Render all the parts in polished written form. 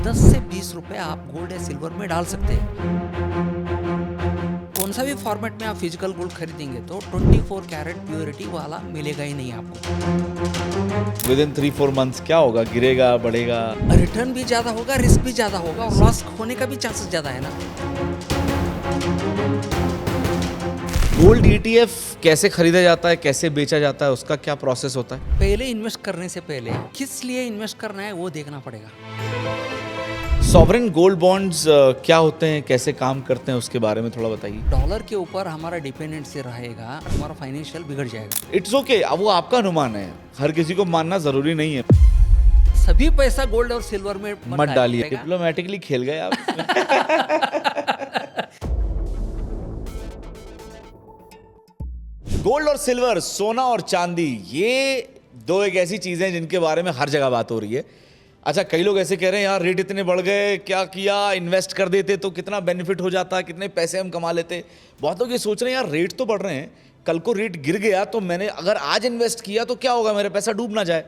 10 से 20 रुपए आप गोल्ड या सिल्वर में डाल सकते हैं। कौन सा भी फॉर्मेट में आप फिजिकल गोल्ड खरीदेंगे तो 24 कैरेट प्योरिटी वाला मिलेगा ही नहीं आपको। विद इन 3-4 मंथ्स क्या होगा, गिरेगा, बढ़ेगा? रिटर्न भी ज़्यादा होगा, रिस्क भी ज़्यादा होगा और लॉस होने का भी चांसेस ज़्यादा है ना। गोल्ड ETF कैसे खरीदा जाता है, कैसे बेचा जाता है, उसका क्या प्रोसेस होता है? पहले इन्वेस्ट करने से पहले किस लिए इन्वेस्ट करना है वो देखना पड़ेगा। सॉवरेन गोल्ड बॉन्ड्स क्या होते हैं, कैसे काम करते हैं, उसके बारे में थोड़ा बताइए। डॉलर के ऊपर हमारा डिपेंडेंसी रहेगा, हमारा फाइनेंशियल बिगड़ जाएगा। इट्स ओके, अब वो आपका अनुमान है, हर किसी को मानना जरूरी नहीं है। सभी पैसा गोल्ड और सिल्वर में मत डालिए, डिप्लोमेटिकली खेल गए आप। गोल्ड और सिल्वर, सोना और चांदी, ये दो एक ऐसी चीजें जिनके बारे में हर जगह बात हो रही है। अच्छा, कई लोग ऐसे कह रहे हैं यार रेट इतने बढ़ गए, क्या किया, इन्वेस्ट कर देते तो कितना बेनिफिट हो जाता, कितने पैसे हम कमा लेते। बहुत लोग ये सोच रहे हैं यार रेट तो बढ़ रहे हैं, कल को रेट गिर गया तो मैंने अगर आज इन्वेस्ट किया तो क्या होगा, मेरा पैसा डूब ना जाए।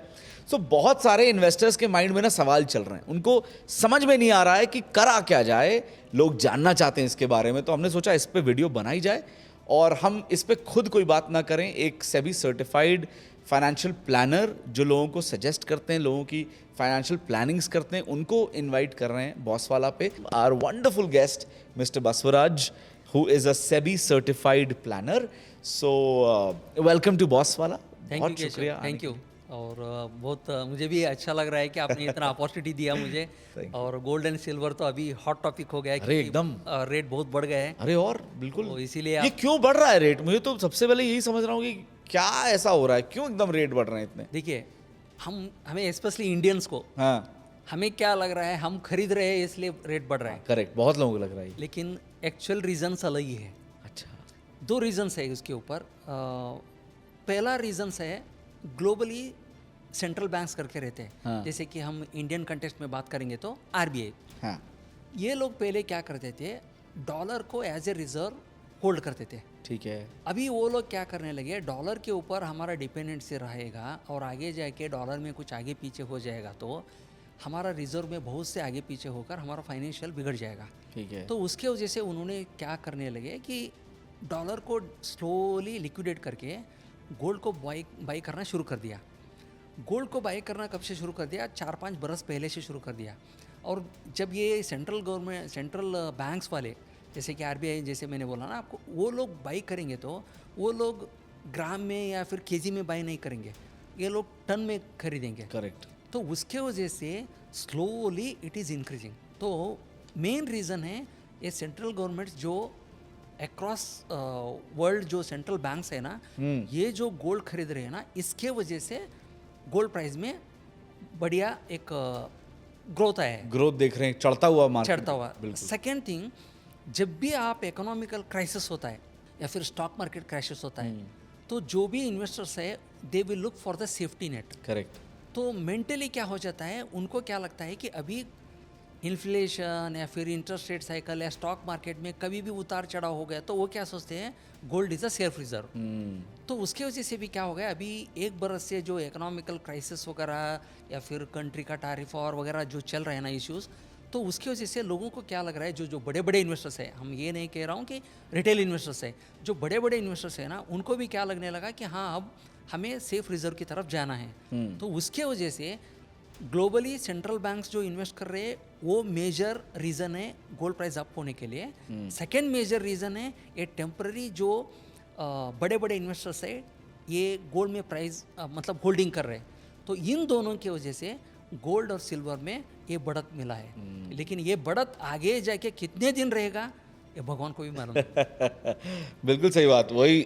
सो बहुत सारे इन्वेस्टर्स के माइंड में ना सवाल चल रहे हैं, उनको समझ में नहीं आ रहा है कि करा क्या जाए। लोग जानना चाहते हैं इसके बारे में, तो हमने सोचा इस पे वीडियो बनाई जाए और हम इस पे खुद कोई बात ना करें। एक सेबी सर्टिफाइड फाइनेंशियल प्लानर जो लोगों को सजेस्ट करते हैं, लोगों की फाइनेंशियल प्लानिंग्स करते हैं, उनको इनवाइट कर रहे हैं बॉसवाला पे। Our wonderful guest mister Basavaraj, who is a SEBI certified planner. So welcome to Bosswala. बहुत शुक्रिया, थैंक यू। और बहुत मुझे भी अच्छा लग रहा है कि आपने इतना अपॉर्चुनिटी दिया मुझे। और गोल्ड एंड सिल्वर तो अभी हॉट टॉपिक हो गया है, अरे एकदम रेट बहुत बढ़ गए हैं। अरे और बिल्कुल, तो इसीलिए ये क्यों बढ़ रहा है रेट? मुझे तो सबसे पहले यही समझ रहा हूँ कि क्या ऐसा हो रहा है, क्यों एकदम रेट बढ़ रहे हैं इतने? देखिए, हमें स्पेशली इंडियंस को, हाँ हमें क्या लग रहा है, हम खरीद रहे हैं इसलिए रेट बढ़ रहा है। करेक्ट, बहुत लोगों को लग रहा है। लेकिन एक्चुअल रीजंस अलग ही है। अच्छा, दो रीजंस है उसके ऊपर। पहला रीजंस है ग्लोबली सेंट्रल बैंक्स करके रहते हैं। हाँ। जैसे कि हम इंडियन कंटेक्स्ट में बात करेंगे तो RBI, हाँ ये लोग पहले क्या करते थे, डॉलर को एज ए रिजर्व होल्ड करते थे। ठीक है। अभी वो लोग क्या करने लगे, डॉलर के ऊपर हमारा डिपेंडेंसी रहेगा और आगे जाके डॉलर में कुछ आगे पीछे हो जाएगा तो हमारा रिजर्व में बहुत से आगे पीछे होकर हमारा फाइनेंशियल बिगड़ जाएगा। ठीक है। तो उसके वजह से उन्होंने क्या करने लगे कि डॉलर को स्लोली लिक्विडेट करके गोल्ड को बाई करना शुरू कर दिया। गोल्ड को बाई करना कब से शुरू कर दिया? 4-5 बरस पहले से शुरू कर दिया। और जब ये सेंट्रल गवर्नमेंट, सेंट्रल बैंक्स वाले जैसे कि RBI, जैसे मैंने बोला ना आपको, वो लोग बाई करेंगे तो वो लोग ग्राम में या फिर केजी में बाई नहीं करेंगे, ये लोग टन में खरीदेंगे। करेक्ट। तो उसके वजह से स्लोली इट इज़ इंक्रीजिंग। तो मेन रीज़न है ये सेंट्रल गवर्नमेंट जो अक्रॉस वर्ल्ड जो सेंट्रल बैंक्स है ना, ये जो गोल्ड खरीद रहे हैं ना, इसके वजह से गोल्ड प्राइस में बढ़िया एक ग्रोथ आया है। ग्रोथ देख रहे हैं, चढ़ता हुआ मार्केट, चढ़ता हुआ। बिल्कुल। सेकेंड थिंग, जब भी आप इकोनॉमिकल क्राइसिस होता है या फिर स्टॉक मार्केट क्राइसिस होता है तो जो भी इन्वेस्टर्स है they will look for the safety net. Correct. तो मेंटली क्या हो जाता है, उनको क्या लगता है कि अभी इन्फ्लेशन या फिर इंटरेस्ट रेट साइकिल या स्टॉक मार्केट में कभी भी उतार चढ़ाव हो गया तो वो क्या सोचते हैं, gold is a safe reserve. तो उसके वजह से भी क्या हो गया, अभी एक बरस से जो इकोनॉमिकल क्राइसिस वगैरह या फिर कंट्री का टैरिफ और वगैरह जो चल रहे हैं ना इश्यूज़, तो उसकी वजह से लोगों को क्या लग रहा है, जो बड़े बड़े इन्वेस्टर्स हैं, हम ये नहीं कह रहा हूँ कि रिटेल इन्वेस्टर्स है, जो बड़े बड़े इन्वेस्टर्स हैं ना, उनको भी क्या लगने लगा कि हाँ अब हमें सेफ रिजर्व की तरफ जाना है। तो उसके वजह से ग्लोबली सेंट्रल बैंक्स जो इन्वेस्ट कर रहे हैं वो मेजर रीज़न है गोल्ड प्राइस अप होने के लिए। सेकेंड मेजर रीज़न है ये टेम्पररी जो बड़े बड़े इन्वेस्टर्स है ये गोल्ड में प्राइस मतलब होल्डिंग कर रहे हैं। तो इन दोनों की वजह से गोल्ड और सिल्वर में ये बढ़त मिला है। लेकिन ये बढ़त आगे जाके कितने दिन रहेगा ये भगवान को भी मालूम। बिल्कुल सही बात, वही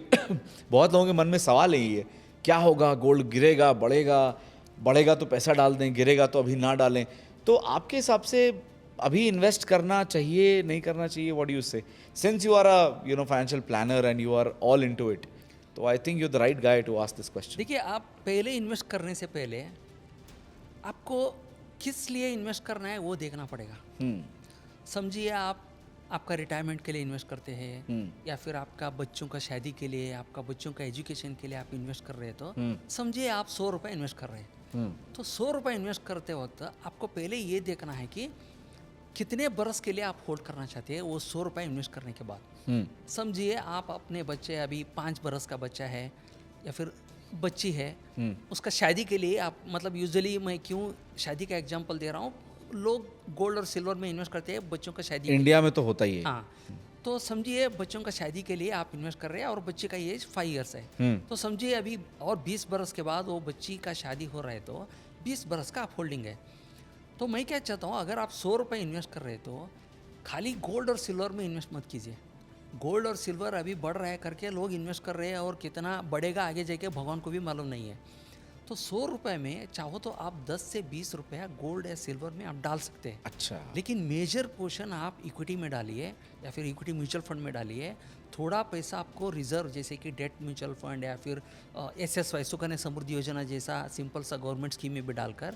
बहुत लोगों के मन में सवाल यही है, क्या होगा, गोल्ड गिरेगा, बढ़ेगा, बढ़ेगा तो पैसा डाल दें, गिरेगा तो अभी ना डालें। तो आपके हिसाब से अभी इन्वेस्ट करना चाहिए, नहीं करना चाहिए? What do you say? Since you are a financial planner and you are all into it, तो I think you are the right guy to ask this question. देखिए, आप पहले इन्वेस्ट करने से पहले आपको किस लिए इन्वेस्ट करना है वो देखना पड़ेगा। समझिए आपका रिटायरमेंट के लिए इन्वेस्ट करते हैं या फिर आपका बच्चों का शादी के लिए, आपका बच्चों का एजुकेशन के लिए आप इन्वेस्ट कर रहे हैं, तो समझिए आप 100 रुपये इन्वेस्ट कर रहे हैं। तो 100 रुपये इन्वेस्ट करते वक्त आपको पहले ये देखना है कि कितने बरस के लिए आप होल्ड करना चाहते हैं वो 100 रुपये इन्वेस्ट करने के बाद। समझिए आप अपने बच्चे, अभी 5 बरस का बच्चा है या फिर बच्ची है, उसका शादी के लिए आप, मतलब यूजुअली मैं क्यों शादी का एग्जांपल दे रहा हूँ, लोग गोल्ड और सिल्वर में इन्वेस्ट करते हैं बच्चों का शादी। इंडिया में तो होता ही है। हाँ, तो समझिए बच्चों का शादी के लिए आप इन्वेस्ट कर रहे हैं और बच्चे का एज 5 ईयर्स है, तो समझिए अभी और 20 बरस के बाद वो बच्ची का शादी हो रहा है तो 20 बरस का आप होल्डिंग है। तो मैं क्या चाहता हूँ, अगर आप 100 रुपये इन्वेस्ट कर रहे हैं तो खाली गोल्ड और सिल्वर में इन्वेस्ट मत कीजिए। गोल्ड और सिल्वर अभी बढ़ रहा है करके लोग इन्वेस्ट कर रहे हैं और कितना बढ़ेगा आगे जाके भगवान को भी मालूम नहीं है। तो 100 रुपये में चाहो तो आप 10 से 20 रुपया गोल्ड या सिल्वर में आप डाल सकते हैं। अच्छा। लेकिन मेजर पोर्शन आप इक्विटी में डालिए या फिर इक्विटी म्यूचुअल फंड में डालिए। थोड़ा पैसा आपको रिजर्व, जैसे कि डेट म्यूचुअल फंड या फिर SSY सुकन्या समृद्धि योजना जैसा सिंपल सा गवर्नमेंट स्कीम में भी डालकर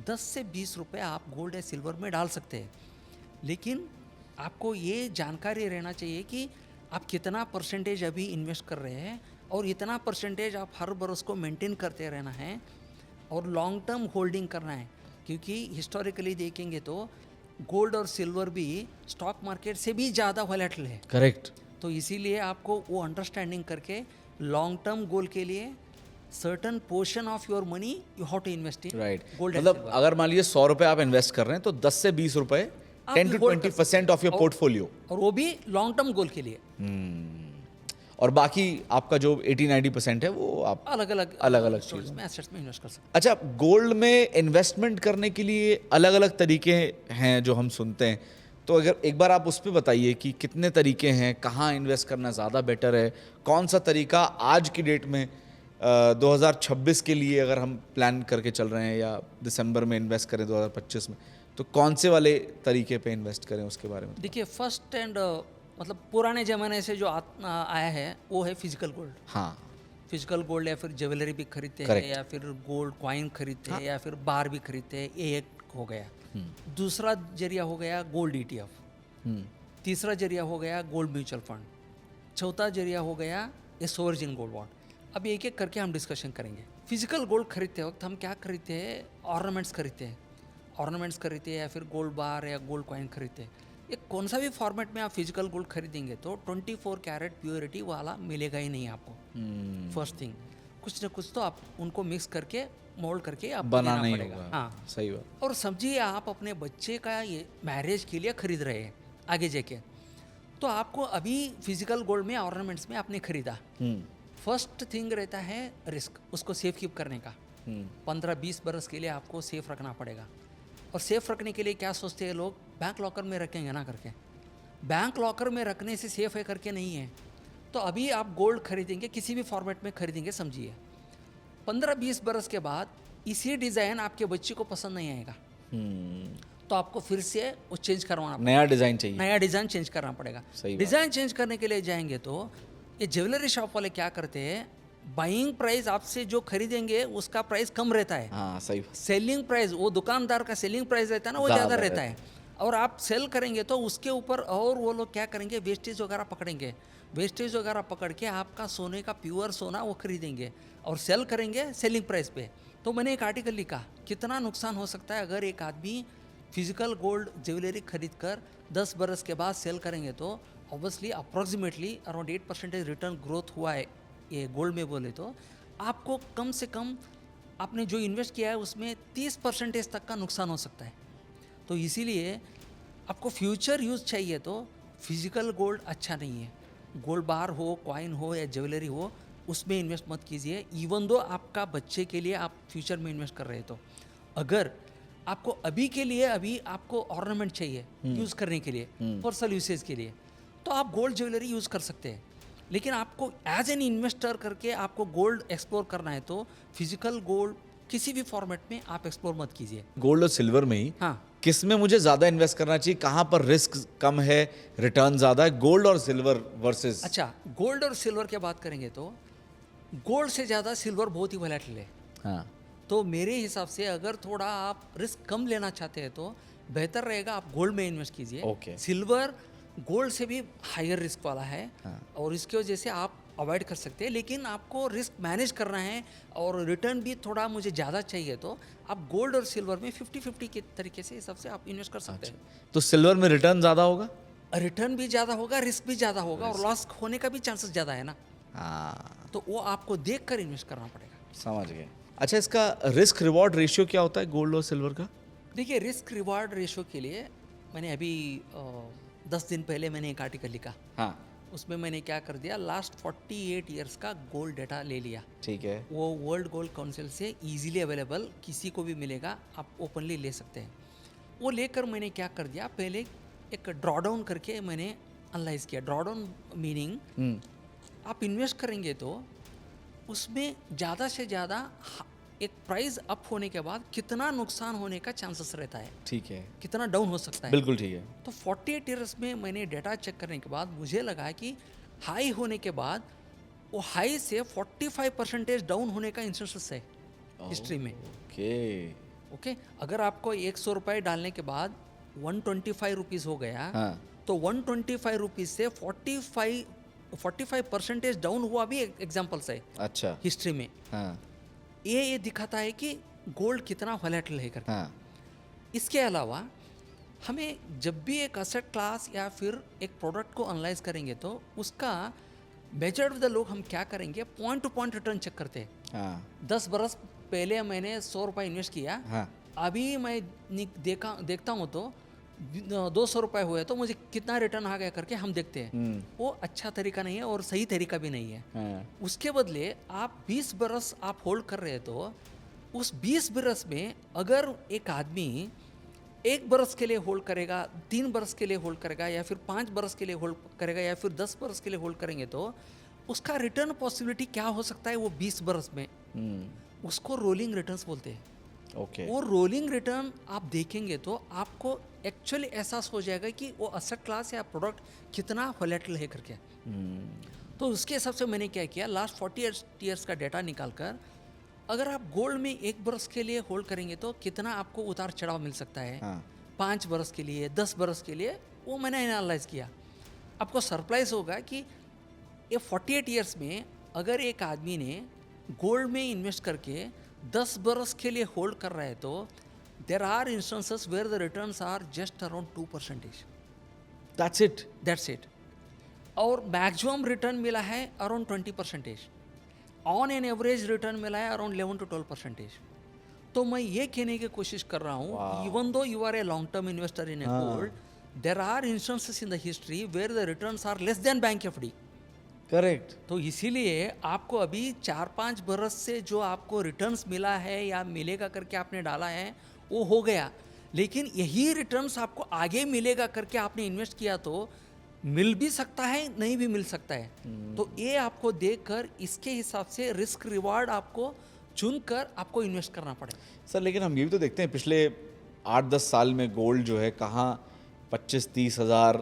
10 से 20 रुपये आप गोल्ड या सिल्वर में डाल सकते हैं। लेकिन आपको ये जानकारी रहना चाहिए कि आप कितना परसेंटेज अभी इन्वेस्ट कर रहे हैं और इतना परसेंटेज आप हर बरस को मेंटेन करते रहना है और लॉन्ग टर्म होल्डिंग करना है। क्योंकि हिस्टोरिकली देखेंगे तो गोल्ड और सिल्वर भी स्टॉक मार्केट से भी ज़्यादा वॉलेटिल है। करेक्ट। तो इसीलिए आपको वो अंडरस्टैंडिंग करके लॉन्ग टर्म गोल के लिए certain portion of your money you have to invest in right. Gold. मतलब अगर मान लीजिए 100 रुपये आप इन्वेस्ट कर रहे हैं तो 10 से 20 रुपये, 10 to 20% ऑफ योर पोर्टफोलियो, और वो भी लॉन्ग टर्म गोल के लिए। और बाकी आपका जो 80-90% है वो आप अलग अलग चीज़ में एसेट्स में इन्वेस्ट कर सकते अच्छा, गोल्ड में इन्वेस्टमेंट करने के लिए अलग अलग तरीके हैं जो हम सुनते हैं, तो अगर एक बार आप उस पर बताइए कि कितने तरीके हैं, कहाँ इन्वेस्ट करना ज़्यादा बेटर है, कौन सा तरीका आज की डेट में 2026 के लिए अगर हम प्लान करके चल रहे हैं या दिसंबर में इन्वेस्ट करें 2025 में, तो कौन से वाले तरीके पे इन्वेस्ट करें उसके बारे में। देखिए, फर्स्ट एंड मतलब पुराने ज़माने से जो आया है वो है फिजिकल गोल्ड। हाँ, फिजिकल गोल्ड या फिर ज्वेलरी भी खरीदते हैं या फिर गोल्ड कॉइन खरीदते हैं या फिर बार भी खरीदते हैं, ये एक हो गया। दूसरा जरिया हो गया गोल्ड ETF। तीसरा जरिया हो गया गोल्ड म्यूचुअल फंड। चौथा जरिया हो गया ये सोवरेन गोल्ड बॉन्ड। अब एक एक करके हम डिस्कशन करेंगे। फिजिकल गोल्ड खरीदते वक्त हम क्या खरीदते हैं, ऑर्नामेंट्स खरीदते हैं, या फिर गोल्ड बार या गोल्ड कॉइन खरीदते हैं। ये कौन सा भी फॉर्मेट में आप फिजिकल गोल्ड खरीदेंगे तो 24 कैरेट प्योरिटी वाला मिलेगा ही नहीं आपको। फर्स्ट थिंग, कुछ ना कुछ तो आप उनको मिक्स करके मोल्ड करके आप बनाना ही पड़ेगा। होगा। हाँ, सही बात। और समझिए आप अपने बच्चे का ये मैरिज के लिए खरीद रहे हैं आगे जाके, तो आपको अभी फिजिकल गोल्ड में ऑर्नामेंट्स में आपने खरीदा, फर्स्ट थिंग रहता है रिस्क, उसको सेफ कीप करने का। 15-20 बरस के लिए आपको सेफ रखना पड़ेगा। और सेफ रखने के लिए क्या सोचते हैं लोग, बैंक लॉकर में रखेंगे ना करके। बैंक लॉकर में रखने से सेफ है करके नहीं है। तो अभी आप गोल्ड खरीदेंगे, किसी भी फॉर्मेट में खरीदेंगे, समझिए 15-20 बरस के बाद इसी डिज़ाइन आपके बच्चे को पसंद नहीं आएगा, तो आपको फिर से वो चेंज करवाना पड़ेगा, नया डिज़ाइन चाहिए, नया डिज़ाइन चेंज करना पड़ेगा। डिज़ाइन चेंज करने के लिए जाएंगे तो ये ज्वेलरी शॉप वाले क्या करते हैं, बाइंग प्राइस आपसे जो खरीदेंगे उसका प्राइस कम रहता है। हाँ, सही। सेलिंग प्राइस, वो दुकानदार का सेलिंग प्राइस रहता है ना, वो ज़्यादा रहता है। और आप सेल करेंगे तो उसके ऊपर और वो लोग क्या करेंगे, वेस्टेज वगैरह पकड़ेंगे। वेस्टेज वगैरह पकड़ के आपका सोने का प्योर सोना वो खरीदेंगे और सेल करेंगे सेलिंग प्राइस पे। तो मैंने एक आर्टिकल लिखा, कितना नुकसान हो सकता है अगर एक आदमी फिजिकल गोल्ड ज्वेलरी खरीद कर 10 बरस के बाद सेल करेंगे तो obviously approximately around 8% return growth हुआ है ये गोल्ड में बोले तो आपको कम से कम आपने जो इन्वेस्ट किया है उसमें 30% तक का नुकसान हो सकता है। तो इसीलिए आपको फ्यूचर यूज़ चाहिए तो फिजिकल गोल्ड अच्छा नहीं है। गोल्ड बार हो, कॉइन हो या ज्वेलरी हो, उसमें इन्वेस्ट मत कीजिए, इवन दो आपका बच्चे के लिए आप फ्यूचर में इन्वेस्ट कर रहे हैं तो। अगर आपको अभी के लिए अभी आपको ऑर्नामेंट चाहिए यूज़ करने के लिए, पर्सनल यूसेज के लिए, तो आप गोल्ड ज्वेलरी यूज़ कर सकते हैं। लेकिन आपको एज एन इन्वेस्टर करके आपको गोल्ड एक्सप्लोर करना है तो फिजिकल गोल्ड किसी भी फॉर्मेट में आप एक्सप्लोर मत कीजिए। गोल्ड और सिल्वर में ही हाँ, किस में मुझे ज़्यादा इन्वेस्ट करना चाहिए, कहाँ पर रिस्क कम है, रिटर्न ज़्यादा है, गोल्ड और सिल्वर वर्सेस? अच्छा, गोल्ड और सिल्वर की बात करेंगे तो गोल्ड से ज़्यादा सिल्वर बहुत ही वोलेटिल है। हाँ, तो मेरे हिसाब से अगर थोड़ा आप रिस्क कम लेना चाहते हैं तो बेहतर रहेगा आप गोल्ड में इन्वेस्ट कीजिए। ओके। सिल्वर गोल्ड से भी हायर रिस्क वाला है। हाँ। और इसकी वजह से आप अवॉइड कर सकते हैं, लेकिन आपको रिस्क मैनेज करना है और रिटर्न भी थोड़ा मुझे ज़्यादा चाहिए तो आप गोल्ड और सिल्वर में 50-50 के तरीके से हिसाब से आप इन्वेस्ट कर सकते हैं। तो सिल्वर में रिटर्न ज़्यादा होगा? रिटर्न भी ज़्यादा होगा, रिस्क भी ज़्यादा होगा और लॉस होने का भी चांसेस ज़्यादा है ना, हाँ, तो वो आपको देख कर इन्वेस्ट करना पड़ेगा। समझ गए। अच्छा, इसका रिस्क रिवॉर्ड रेशियो क्या होता है गोल्ड और सिल्वर का? देखिए, रिस्क रिवार्ड रेशो के लिए मैंने अभी 10 दिन पहले मैंने एक आर्टिकल लिखा, हाँ, उसमें मैंने क्या कर दिया, लास्ट 48 ईयर्स का गोल्ड डाटा ले लिया। ठीक है। वो वर्ल्ड गोल्ड काउंसिल से इजीली अवेलेबल, किसी को भी मिलेगा, आप ओपनली ले सकते हैं। वो लेकर मैंने क्या कर दिया, पहले एक ड्रॉडाउन करके मैंने एनालाइज किया। ड्रॉडाउन मीनिंग आप इन्वेस्ट करेंगे तो उसमें ज़्यादा से ज़्यादा एक प्राइस अप होने के बाद कितना नुकसान होने का चांसेस रहता है, ठीक है, कितना डाउन हो सकता है। बिल्कुल ठीक है। तो 48 ईयर्स में मैंने डेटा चेक करने के बाद मुझे लगा कि हाई होने के बाद वो हाई से 45% डाउन होने का इंस्टेंसेस है हिस्ट्री में। ओके, ओके, अगर आपको 100 रुपये डालने के बाद 125 रुपीज़ हो गया, हाँ, तो 125 रुपीज़ से 45% डाउन हुआ भी एग्जाम्पल्स है अच्छा, हिस्ट्री में। हाँ, ये दिखाता है कि गोल्ड कितना वॉलेटाइल है करके। हाँ, इसके अलावा हमें जब भी एक असेट क्लास या फिर एक प्रोडक्ट को एनालाइज करेंगे तो उसका मेजर ऑफ द लोग हम क्या करेंगे, point to point return check करते हैं। हाँ, 10 बरस पहले मैंने 100 रुपये इन्वेस्ट किया, हाँ, अभी मैं देखता हूँ तो 200 रुपये हुए तो मुझे कितना रिटर्न आ गया करके हम देखते हैं। वो अच्छा तरीका नहीं है और सही तरीका भी नहीं है। हाँ, उसके बदले आप 20 बरस आप होल्ड कर रहे हैं तो उस 20 बरस में अगर एक आदमी 1 बरस के लिए होल्ड करेगा, 3 बरस के लिए होल्ड करेगा, या फिर 5 बरस के लिए होल्ड करेगा, या फिर 10 बरस के लिए होल्ड करेंगे तो उसका रिटर्न पॉसिबिलिटी क्या हो सकता है वो 20 बरस में, उसको रोलिंग रिटर्न्स बोलते हैं। ओके, वो रोलिंग रिटर्न आप देखेंगे तो आपको एक्चुअली एहसास हो जाएगा कि वो असेट क्लास या प्रोडक्ट कितना वॉलेटाइल है करके। तो उसके हिसाब से मैंने क्या किया, लास्ट 40 ईयर्स का डेटा निकाल कर अगर आप गोल्ड में 1 बरस के लिए होल्ड करेंगे तो कितना आपको उतार चढ़ाव मिल सकता है, हाँ, 5 बरस के लिए, 10 बरस के लिए, वो मैंने एनालाइज किया। आपको सरप्राइज होगा कि ये 48 ईयर्स में अगर एक आदमी ने गोल्ड में इन्वेस्ट करके 10 बरस के लिए होल्ड कर रहा है तो there are instances where the returns are just around 2%। That's it. That's it. और मैक्सिमम रिटर्न मिला है around 20%। On an average return मिला है अराउंड 11 to 12%। तो मैं ये कहने की कोशिश कर रहा हूँ, even though you are a long term investor in a gold, there are instances in the history where the returns are less than bank FD. Correct. तो इसीलिए आपको अभी 4-5 बरस से जो आपको रिटर्न्स मिला है या मिलेगा करके आपने डाला है वो हो गया, लेकिन यही रिटर्न्स आपको आगे मिलेगा करके आपने इन्वेस्ट किया तो मिल भी सकता है, नहीं भी मिल सकता है। तो ये आपको देखकर इसके हिसाब से रिस्क रिवार्ड आपको चुनकर आपको इन्वेस्ट करना पड़ेगा। सर, लेकिन हम ये भी तो देखते हैं पिछले 8-10 साल में गोल्ड जो है कहाँ 25-30 हज़ार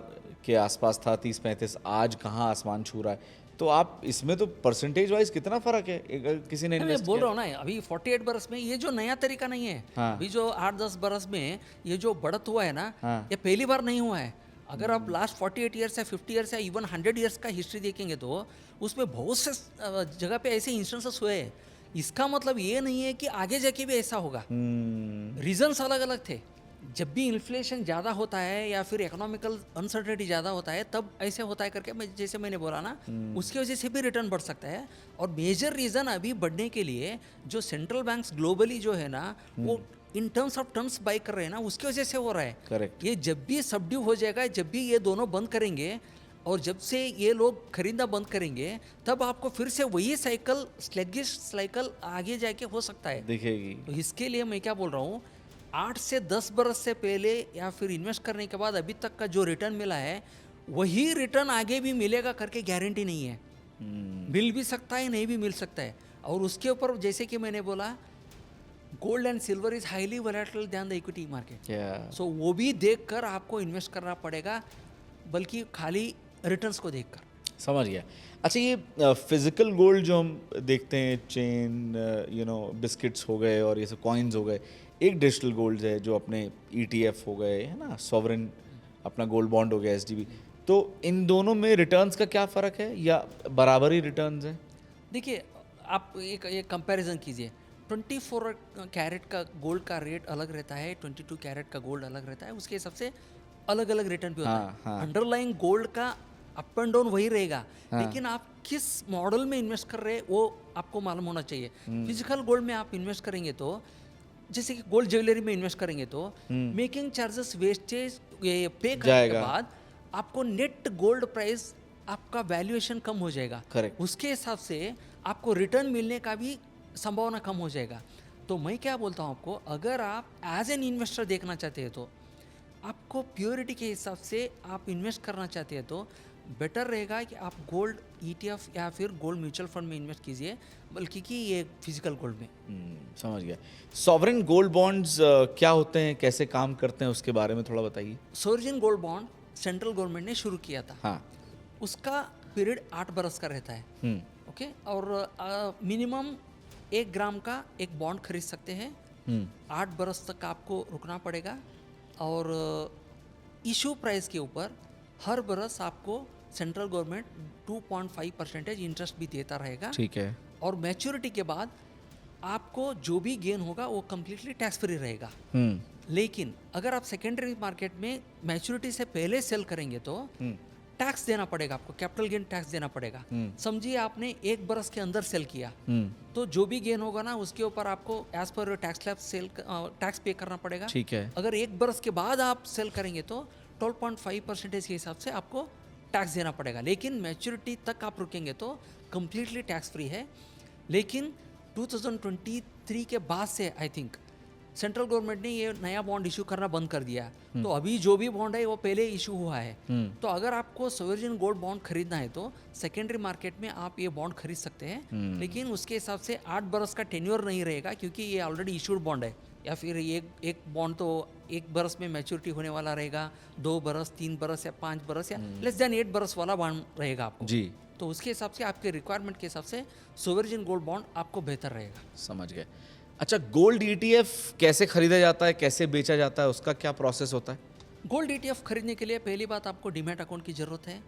के आसपास था, 30-35, आज कहाँ आसमान छू रहा है। तो आप इसमें तो परसेंटेज वाइज कितना फर्क है अगर किसी ने मैं इन्वेस्ट बोल किया? रहा हूँ ना, अभी 48 बरस में ये जो नया तरीका नहीं है। हाँ। अभी जो 8-10 बरस में ये जो बढ़त हुआ है ना, हाँ। ये पहली बार नहीं हुआ है। अगर आप लास्ट 48 ईयर्स या 50 ईयर्स या इवन 100 ईयर्स का हिस्ट्री देखेंगे तो उसमें बहुत से जगह पे ऐसे इंस्टेंसेस हुए हैं। इसका मतलब ये नहीं है कि आगे जाके भी ऐसा होगा। रीजंस अलग अलग थे। जब भी इन्फ्लेशन ज़्यादा होता है या फिर इकोनॉमिकल अनसर्टेनिटी ज़्यादा होता है तब ऐसे होता है करके, मैं जैसे मैंने बोला ना, उसकी वजह से भी रिटर्न बढ़ सकता है। और मेजर रीज़न अभी बढ़ने के लिए जो सेंट्रल बैंक्स ग्लोबली जो है ना वो in terms of terms by कर रहे हैं ना, उसकी वजह से हो रहा है। करेक्ट। ये जब भी सबड्यू हो जाएगा, जब भी ये दोनों बंद करेंगे और जब से ये लोग खरीदना बंद करेंगे तब आपको फिर से वही साइकिल, स्लैगिश साइकिल आगे जाके हो सकता है। दिखेगी। तो इसके लिए मैं क्या बोल रहा हूँ, 8 से 10 बरस से पहले या फिर इन्वेस्ट करने के बाद अभी तक का जो रिटर्न मिला है वही रिटर्न आगे भी मिलेगा करके गारंटी नहीं है। मिल भी सकता है, नहीं भी मिल सकता है। और उसके ऊपर जैसे कि मैंने बोला, gold and silver is highly volatile then the equity market. So वो भी देखकर आपको इन्वेस्ट करना पड़ेगा, बल्कि खाली रिटर्न्स को देखकर। समझ गया। अच्छा, ये फिजिकल गोल्ड जो हम देखते हैं, चेन, बिस्किट्स हो गए और ये सब कॉइन्स हो गए, एक डिजिटल गोल्ड है जो अपने ETF हो गए, है ना, सॉवरेन अपना गोल्ड बॉन्ड हो गया, SDB, तो इन दोनों में रिटर्न्स का क्या फ़र्क है या बराबर ही रिटर्न्स हैं? देखिए, आप एक कंपैरिजन कीजिए। 24 कैरेट का गोल्ड का रेट अलग रहता है, 22 कैरेट का गोल्ड अलग रहता है, उसके हिसाब से अलग अलग रिटर्न भी होता हाँ, है। हाँ। अंडरलाइंग गोल्ड का अप एंड डाउन वही रहेगा, लेकिन आप किस मॉडल में इन्वेस्ट कर रहे हैं वो आपको मालूम होना चाहिए। फिजिकल गोल्ड में आप इन्वेस्ट करेंगे तो, जैसे कि गोल्ड ज्वेलरी में इन्वेस्ट करेंगे तो मेकिंग चार्जेस वेस्टेज ये पे करने के जाएगा। बाद आपको नेट गोल्ड प्राइस आपका वैल्यूएशन कम हो जाएगा। Correct. उसके हिसाब से आपको रिटर्न मिलने का भी संभावना कम हो जाएगा। तो मैं क्या बोलता हूँ आपको, अगर आप एज एन इन्वेस्टर देखना चाहते हैं तो आपको प्योरिटी के हिसाब से आप इन्वेस्ट करना चाहते हैं तो बेटर रहेगा कि आप गोल्ड ETF या फिर गोल्ड म्यूचुअल फंड में इन्वेस्ट कीजिए, बल्कि कि ये फिजिकल गोल्ड में। समझ गया। सॉवरेन गोल्ड बॉन्ड्स क्या होते हैं, कैसे काम करते हैं, उसके बारे में थोड़ा बताइए। Sovereign gold bond central government ने शुरू किया था। हाँ। उसका पीरियड 8 बरस का रहता है। हम्म। ओके, और मिनिमम 1 ग्राम का एक बॉन्ड खरीद सकते हैं। 8 बरस तक आपको रुकना पड़ेगा, और इशू प्राइस के ऊपर हर बरस आपको सेंट्रल गवर्नमेंट 2.5% इंटरेस्ट भी देता रहेगा। ठीक है। और मैच्योरिटी के बाद आपको जो भी गेन होगा वो कम्प्लीटली टैक्स फ्री रहेगा। लेकिन अगर आप सेकेंडरी मार्केट में मैच्योरिटी से पहले सेल करेंगे तो टैक्स देना पड़ेगा, आपको कैपिटल गेन टैक्स देना पड़ेगा। समझिए आपने 1 बरस के अंदर सेल किया, तो जो भी गेन होगा ना उसके ऊपर आपको एज पर टैक्स स्लैब सेल टैक्स पे करना पड़ेगा। ठीक है। अगर 1 बरस के बाद आप सेल करेंगे तो 12.5% के हिसाब से आपको टैक्स देना पड़ेगा। लेकिन मैच्योरिटी तक आप रुकेंगे तो कम्प्लीटली टैक्स फ्री है। लेकिन 2023 के बाद से आई थिंक सेंट्रल गवर्नमेंट ने ये नया बॉन्ड इशू करना बंद कर दिया। तो अभी जो भी बॉन्ड है वो पहले इशू हुआ है। तो अगर आपको सोवरेन गोल्ड बॉन्ड खरीदना है तो सेकेंडरी मार्केट में आप ये बॉन्ड खरीद सकते हैं, लेकिन उसके हिसाब से 8 बरस का टेन्योर नहीं रहेगा, क्योंकि ये ऑलरेडी इशूड बॉन्ड है। या फिर एक बॉन्ड तो 1 बरस में मैच्योरिटी होने वाला रहेगा, 2 बरस, 3 बरस या 5 बरस या लेस देन 8 बरस वाला बॉन्ड रहेगा आपको जी। तो उसके हिसाब से आपके रिक्वायरमेंट के हिसाब से सोवरेन गोल्ड बॉन्ड आपको बेहतर रहेगा। समझ गए। अच्छा, गोल्ड ETF कैसे खरीदा जाता है, कैसे बेचा जाता है, उसका क्या प्रोसेस होता है? गोल्ड ETF खरीदने के लिए पहली बात आपको डीमैट अकाउंट की ज़रूरत है,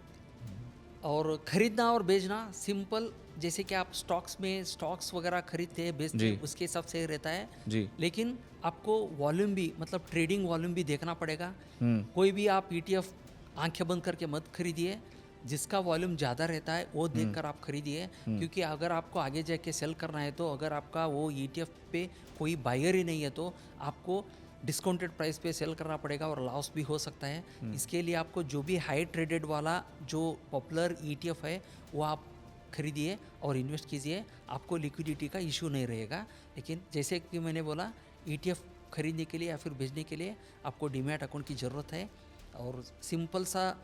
और खरीदना और बेचना सिंपल, जैसे कि आप स्टॉक्स वगैरह खरीदते हैं बेचते हैं, उसके हिसाब से रहता है जी। लेकिन आपको वॉल्यूम भी, मतलब ट्रेडिंग वॉल्यूम भी देखना पड़ेगा। कोई भी आप ETF आंखें बंद करके मत खरीदिए, जिसका वॉल्यूम ज़्यादा रहता है वो देखकर आप खरीदिए, क्योंकि अगर आपको आगे जाके सेल करना है तो अगर आपका वो ETF पे कोई बायर ही नहीं है तो आपको डिस्काउंटेड प्राइस पे सेल करना पड़ेगा और लॉस भी हो सकता है। इसके लिए आपको जो भी हाई ट्रेडेड वाला जो पॉपुलर ETF है वो आप खरीदिए और इन्वेस्ट कीजिए, आपको लिक्विडिटी का इशू नहीं रहेगा। लेकिन जैसे कि मैंने बोला, ETF खरीदने के लिए या फिर बेचने के लिए आपको डीमैट अकाउंट की ज़रूरत है, और सिंपल सा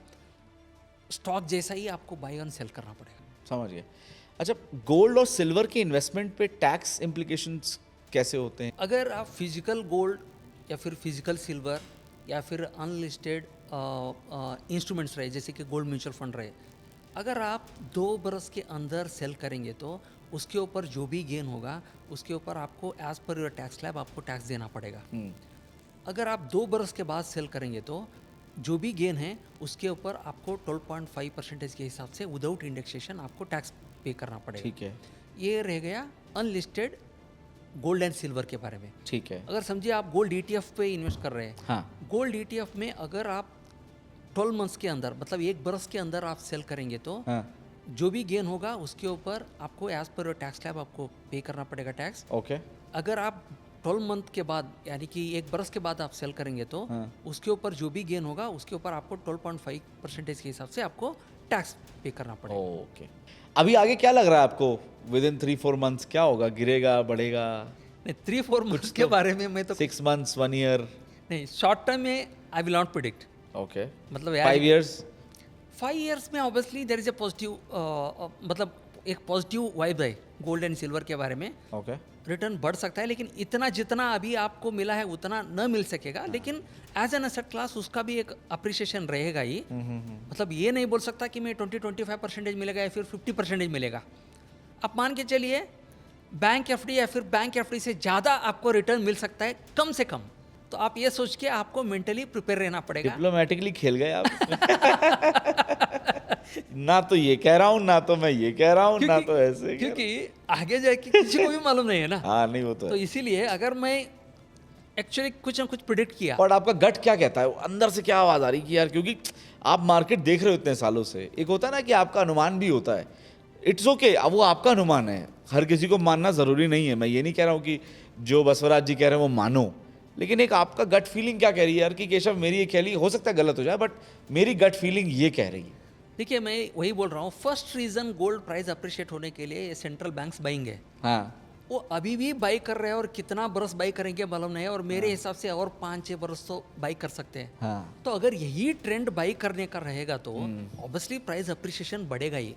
स्टॉक जैसा ही आपको बाय ऑन सेल करना पड़ेगा। समझ गए। अच्छा, गोल्ड और सिल्वर के इन्वेस्टमेंट पे टैक्स इम्प्लीकेशंस कैसे होते हैं? अगर आप फिजिकल गोल्ड या फिर फिजिकल सिल्वर या फिर अनलिस्टेड इंस्ट्रूमेंट्स रहे, जैसे कि गोल्ड म्यूचुअल फंड रहे, अगर आप 2 बरस के अंदर सेल करेंगे तो उसके ऊपर जो भी गेन होगा उसके ऊपर आपको as per your tax slab आपको टैक्स देना पड़ेगा। अगर आप 2 बरस के बाद सेल करेंगे तो जो भी गेन है उसके ऊपर आपको 12.5% के हिसाब से विदाउट इंडेक्सेशन आपको टैक्स पे करना पड़ेगा। ठीक है। ये रह गया अनलिस्टेड गोल्ड एंड सिल्वर के बारे में। ठीक है। अगर समझिए आप गोल्ड ETF पे इन्वेस्ट कर रहे हैं, हाँ। गोल्ड ETF में अगर आप 12 मंथ्स के अंदर, मतलब 1 बरस के अंदर आप सेल करेंगे तो हाँ। जो भी गेन होगा उसके ऊपर आपको एज पर टैक्स स्लैब आपको पे करना पड़ेगा टैक्स। ओके। अगर आप 12 मंथ के बाद यानी कि 1 बरस के बाद आप सेल करेंगे तो उसके ऊपर जो भी गेन होगा उसके ऊपर आपको 12.5% के हिसाब से आपको टैक्स पे करना पड़ेगा। ओके। अभी आगे क्या लग रहा है आपको? विद इन 3-4 मंथ्स क्या होगा? गिरेगा, बढ़ेगा? नहीं, 3-4 मंथ्स के बारे में मैं तो 6 months, 1 year? नहीं, शॉर्ट टर्म में I will not predict. Okay. मतलब 5 years? 5 years में obviously there is a positive, मतलब एक पॉजिटिव वाइब है गोल्ड एंड सिल्वर के बारे में। ओके। रिटर्न बढ़ सकता है, लेकिन इतना जितना अभी आपको मिला है उतना न मिल सकेगा, लेकिन एज एन एसेट क्लास उसका भी एक अप्रिसिएशन रहेगा ही। मतलब ये नहीं बोल सकता कि मैं 20-25% मिलेगा या फिर 50% मिलेगा। आप मान के चलिए बैंक FD या फिर बैंक FD से ज़्यादा आपको रिटर्न मिल सकता है, कम से कम। तो आप ये सोच के आपको मेंटली प्रिपेयर रहना पड़ेगा। डिप्लोमेटिकली खेल गए आप। ना तो ये कह रहा हूँ, ना तो मैं ये कह रहा हूँ, ना तो ऐसे क्योंकि आगे जाके किसी को भी मालूम नहीं है ना। हाँ नहीं वो तो तो है। इसीलिए अगर मैं एक्चुअली कुछ ना कुछ प्रिडिक्ट किया, और आपका गट क्या कहता है, अंदर से क्या आवाज आ रही कि यार, क्योंकि आप मार्केट देख रहे हो इतने सालों से, एक होता है ना कि आपका अनुमान भी होता है, इट्स ओके, अब वो आपका अनुमान है, हर किसी को मानना जरूरी नहीं है। मैं ये नहीं कह रहा हूँ कि जो बसवराज जी कह रहे हैं वो मानो, लेकिन एक आपका गट फीलिंग क्या कह रही है यार कि केशव मेरी ये ख्याली हो सकता है गलत हो जाए, बट मेरी गट फीलिंग ये कह रही है। देखिए मैं वही बोल रहा हूँ, first reason gold price appreciate होने के लिए सेंट्रल बैंक्स बाइंग है। हाँ वो अभी भी बाई कर रहे हैं और कितना बरस बाई करेंगे मालूम नहीं है, और मेरे हिसाब से और 5-6 बरस तो बाई कर सकते हैं। हाँ तो अगर यही ट्रेंड बाई करने का रहेगा तो ऑब्वियसली प्राइस अप्रिशिएशन बढ़ेगा ही।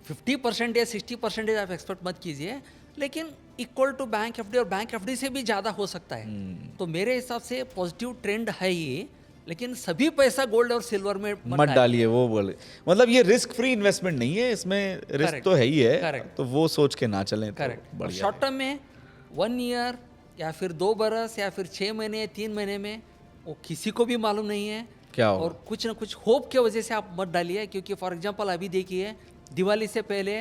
50% या 60% आप एक्सपेक्ट मत कीजिए, लेकिन इक्वल टू बैंक एफडी और बैंक एफडी से भी ज़्यादा हो सकता है। तो मेरे हिसाब से पॉजिटिव ट्रेंड है ही, लेकिन सभी पैसा गोल्ड और सिल्वर में मत डालिए, वो बोले मतलब ये रिस्क फ्री इन्वेस्टमेंट नहीं है, इसमें रिस्क Correct. तो है ही है। Correct. तो वो सोच के ना चलें तो करेक्ट। बढ़िया शॉर्ट टर्म में 1 ईयर या फिर 2 बरस या फिर 6 महीने 3 महीने में वो किसी को भी मालूम नहीं है क्या होगा। और कुछ ना कुछ होप की वजह से आप मत डालिए, क्योंकि फॉर एग्जांपल अभी देखिए दिवाली से पहले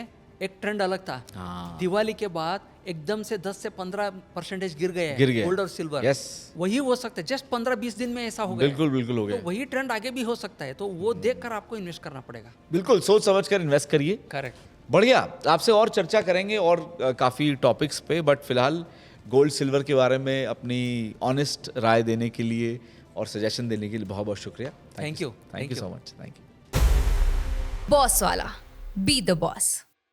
एक ट्रेंड अलग था। हाँ। दिवाली के बाद एकदम से 10 से 15% गिर गए गोल्ड और सिल्वर। यस वही हो सकता है, जस्ट 15-20 दिन में ऐसा हो गया। बिल्कुल बिल्कुल हो तो गया। वही ट्रेंड आगे भी हो सकता है, तो वो देखकर आपको इन्वेस्ट करना पड़ेगा। बिल्कुल सोच समझ कर इन्वेस्ट करिए। करेक्ट। बढ़िया, आपसे और चर्चा करेंगे और काफ़ी टॉपिक्स पे, बट फिलहाल गोल्ड सिल्वर के बारे में अपनी ऑनेस्ट राय देने के लिए और सजेशन देने के लिए बहुत बहुत शुक्रिया। Thank you. Thank Thank you you. So much. Thank you. Boss वाला, बी द बॉस।